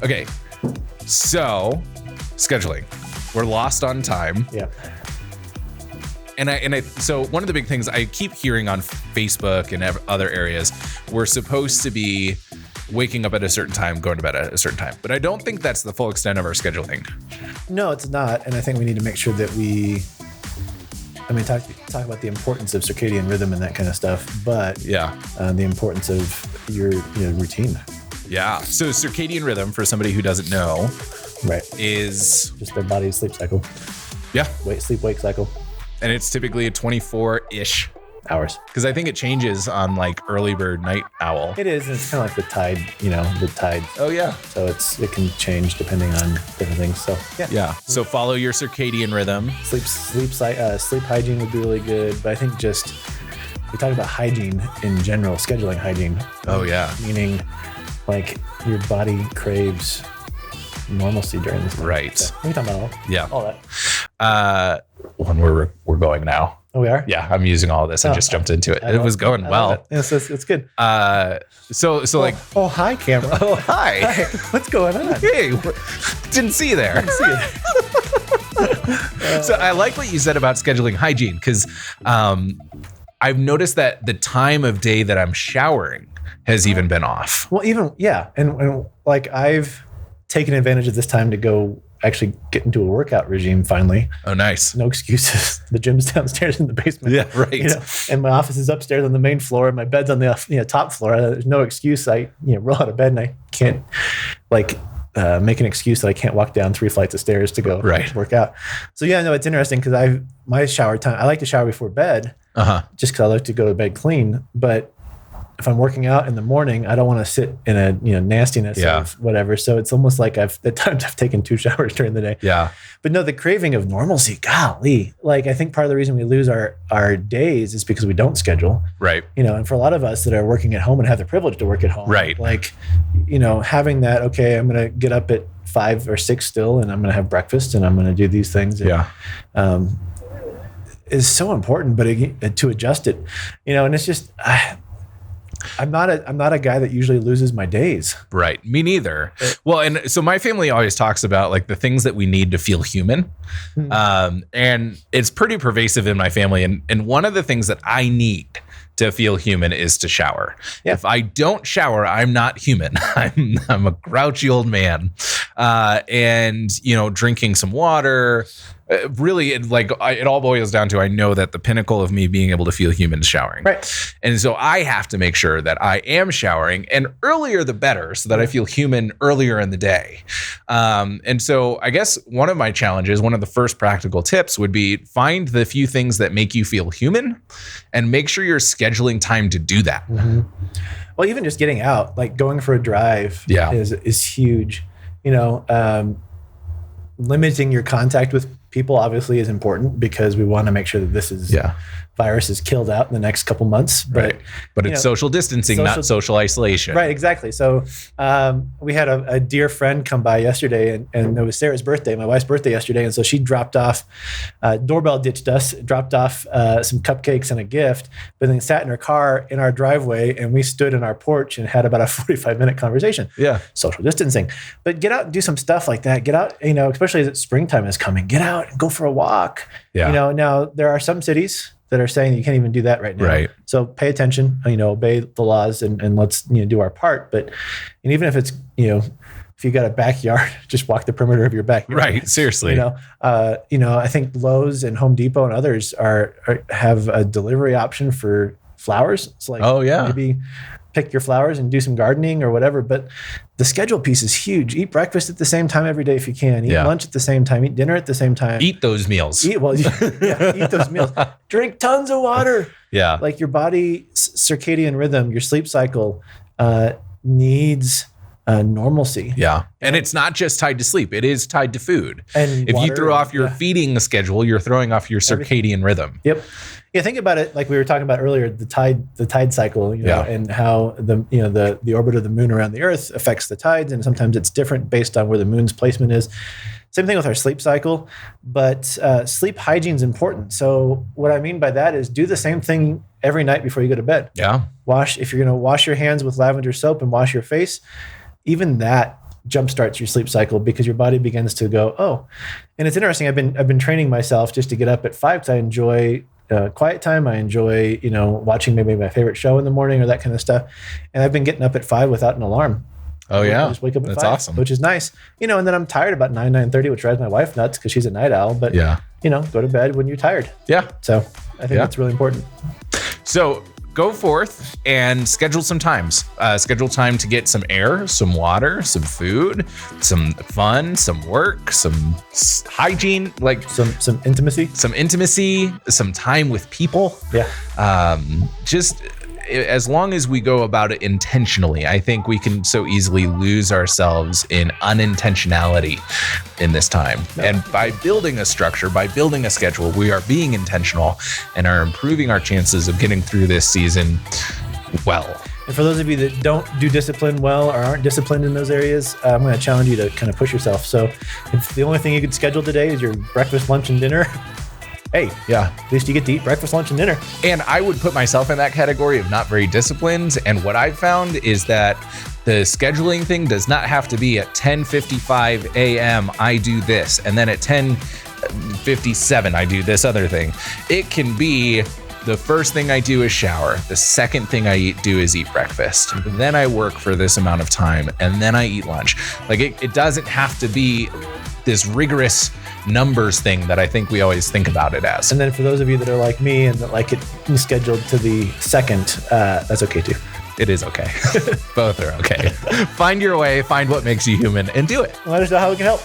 Okay. So scheduling. We're lost on time. Yeah. So one of the big things I keep hearing on Facebook and other areas, we're supposed to be waking up at a certain time, going to bed at a certain time. But I don't think that's the full extent of our scheduling. No, it's not. And I think we need to make sure that talk about the importance of circadian rhythm and that kind of stuff. But the importance of your routine. Yeah. So circadian rhythm, for somebody who doesn't know, is just their body's sleep cycle. Yeah. Sleep-wake cycle. And it's typically a 24-ish hours. Because I think it changes on like early bird, night owl. It is. It's kind of like the tide. Oh, yeah. So it can change depending on different things. So, yeah. Yeah. So follow your circadian rhythm. Sleep hygiene would be really good. But I think we talk about hygiene in general, scheduling hygiene. Oh, yeah. Meaning like your body craves normalcy during this time. Right. So we talk about all that. When we're going now. Oh, we are? Yeah, I'm using all of this. I just jumped into it. It was going well. It's good. Hi, camera. Oh, hi. Hi. What's going on? Hey, didn't see you there. So I like what you said about scheduling hygiene, because I've noticed that the time of day that I'm showering has even been off. Well, and like I've taken advantage of this time to go actually get into a workout regime finally. Oh, nice. No excuses. The gym's downstairs in the basement. Yeah, right. And my office is upstairs on the main floor, and my bed's on the top floor. There's no excuse. I roll out of bed and I can't make an excuse that I can't walk down 3 flights of stairs to go work out. So it's interesting because my shower time, I like to shower before bed just because I like to go to bed clean. But if I'm working out in the morning, I don't want to sit in a nastiness of whatever. So it's almost like at times I've taken 2 showers during the day. Yeah. But no, the craving of normalcy, golly. Like I think part of the reason we lose our days is because we don't schedule. Right. And for a lot of us that are working at home and have the privilege to work at home. Right. Like, having that, okay, I'm going to get up at 5 or 6 still, and I'm going to have breakfast and I'm going to do these things. And, is so important, but to adjust it, and it's just, I'm not a guy that usually loses my days. Right. Me neither. Well, and so my family always talks about like the things that we need to feel human. And it's pretty pervasive in my family. And one of the things that I need to feel human is to shower. Yeah. If I don't shower, I'm not human. I'm a grouchy old man. And drinking some water, really, it all boils down to, I know that the pinnacle of me being able to feel human is showering. Right. And so I have to make sure that I am showering, and earlier the better, so that I feel human earlier in the day. And so I guess one of my challenges, one of the first practical tips would be find the few things that make you feel human and make sure you're scheduling time to do that. Mm-hmm. Well, even just getting out, like going for a drive is huge. Limiting your contact with people obviously is important because we want to make sure that this virus is killed out in the next couple months. But it's social distancing, not social isolation. Right, exactly. So we had a dear friend come by yesterday, and it was Sarah's birthday, my wife's birthday yesterday. And so she dropped off, doorbell ditched us, dropped off some cupcakes and a gift, but then sat in her car in our driveway, and we stood in our porch and had about a 45-minute conversation. Yeah. Social distancing. But get out and do some stuff like that. Get out, especially as springtime is coming, get out and go for a walk. Yeah. Now there are some cities that are saying that you can't even do that right now. Right. So pay attention, obey the laws and let's, do our part. But even if it's, if you got a backyard, just walk the perimeter of your backyard. Right. Seriously. I think Lowe's and Home Depot and others have a delivery option for flowers. It's like, maybe pick your flowers and do some gardening or whatever. But the schedule piece is huge. Eat breakfast at the same time every day if you can. Eat lunch at the same time. Eat dinner at the same time. Eat those meals. Eat those meals. Drink tons of water. Yeah. Like your body circadian rhythm, your sleep cycle needs normalcy. Yeah. And it's not just tied to sleep. It is tied to food. And if you throw off your feeding schedule, you're throwing off your circadian rhythm. Yep. Yeah, think about it like we were talking about earlier, the tide cycle, and how the orbit of the moon around the Earth affects the tides, and sometimes it's different based on where the moon's placement is. Same thing with our sleep cycle, but sleep hygiene is important. So what I mean by that is do the same thing every night before you go to bed. Yeah. If you're going to wash your hands with lavender soap and wash your face, even that jumpstarts your sleep cycle because your body begins to go, oh. And it's interesting. I've been training myself just to get up at 5 because I enjoy quiet time. I enjoy, watching maybe my favorite show in the morning or that kind of stuff. And I've been getting up at 5 without an alarm. Oh yeah, I just wake up at That's 5, awesome. which is nice. And then I'm tired about 9:30, which drives my wife nuts because she's a night owl. But go to bed when you're tired. Yeah. So I think that's really important. So go forth and schedule some times. Schedule time to get some air, some water, some food, some fun, some work, some hygiene, like some intimacy, some time with people. Yeah. Just as long as we go about it intentionally, I think we can so easily lose ourselves in unintentionality in this time. Yeah. And by building a structure, by building a schedule, we are being intentional and are improving our chances of getting through this season well. And for those of you that don't do discipline well or aren't disciplined in those areas, I'm going to challenge you to kind of push yourself. So if the only thing you could schedule today is your breakfast, lunch, and dinner, hey, at least you get to eat breakfast, lunch, and dinner. And I would put myself in that category of not very disciplined. And what I've found is that the scheduling thing does not have to be at 10:55 a.m. I do this, and then at 10:57 I do this other thing. It can be the first thing I do is shower. The second thing I do is eat breakfast. Then I work for this amount of time, and then I eat lunch. Like it doesn't have to be this rigorous numbers thing that I think we always think about it as. And then for those of you that are like me and that like it scheduled to the second, that's okay too. It is okay. Both are okay. Find your way, find what makes you human, and do it. Let us know how we can help.